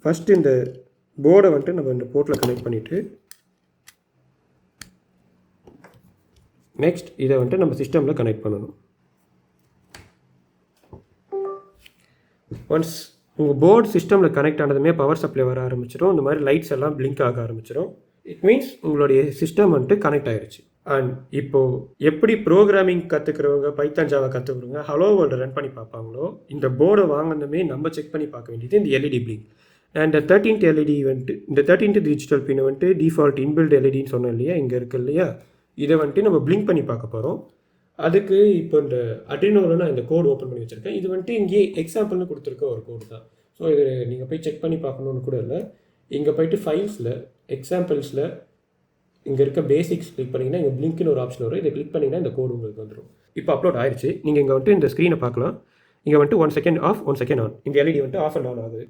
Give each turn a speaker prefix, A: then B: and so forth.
A: First இந்த போர்டை வந்துட்டு நம்ம இந்த போர்ட்டில் கனெக்ட் பண்ணிவிட்டு நெக்ஸ்ட் இதை வந்துட்டு நம்ம சிஸ்டமில் கனெக்ட் பண்ணணும். ஒன்ஸ் உங்கள் போர்டு சிஸ்டமில் கனெக்ட் ஆனதுமே பவர் சப்ளை வர ஆரம்பிச்சிடும். இந்த மாதிரி லைட்ஸ் எல்லாம் பிளிங்க் ஆக ஆரம்பிச்சிடும். இட் மீன்ஸ் உங்களுடைய சிஸ்டம் வந்துட்டு கனெக்ட் ஆகிடுச்சு. அண்ட் இப்போது எப்படி ப்ரோக்ராமிங் கற்றுக்கிறவங்க பைத்தான் ஜாவா கற்றுக்கிறவங்க ஹலோ வேர்ல்டு ரன் பண்ணி பார்ப்பாங்களோ, இந்த போர்டை வாங்கினதுமே நம்ம செக் பண்ணி பார்க்க வேண்டியது இந்த LED blink. And 13th LED வந்துட்டு இந்த 13th டிஜிட்டல் பின் வந்துட்டு டிஃபால்ட் இன்பில்ட் எல்இடின்னு சொன்னோம் இல்லையா, இங்கே இருக்குது இல்லையா, இதை வந்துட்டு நம்ம பிளிங்க் பண்ணி பார்க்க போகிறோம். அதுக்கு இப்போ இந்த அட்ரினோவில் நான் இந்த கோடு ஓப்பன் பண்ணி வச்சுருக்கேன். இது வந்துட்டு இங்கேயே எக்ஸாம்பிள்னு கொடுத்துருக்க ஒரு கோடு தான். ஸோ இது நீங்கள் போய் செக் பண்ணி பார்க்கணுன்னு கூட இல்லை. இங்கே போய்ட்டு ஃபைல்ஸில் எக்ஸாம்பிள்ஸில் இங்கே இருக்க பேசிக்ஸ் கிளிக் பண்ணிங்கன்னா இங்கே பிளிங்க்னு ஒரு ஆப்ஷன் வரும். இதை கிளிக் பண்ணிங்கன்னா இந்த கோடு உங்களுக்கு வந்துடும். இப்போ அப்லோட் ஆயிடுச்சு. நீங்கள் இங்கே வந்துட்டு இந்த ஸ்க்ரீனை பார்க்கலாம். இங்கே வந்துட்டு 1 செகண்ட் ஆஃப் 1 செகண்ட் ஆன். இந்த எல்இடி வந்துட்டு ஆஃப் அண்ட் ஆன் ஆகுது.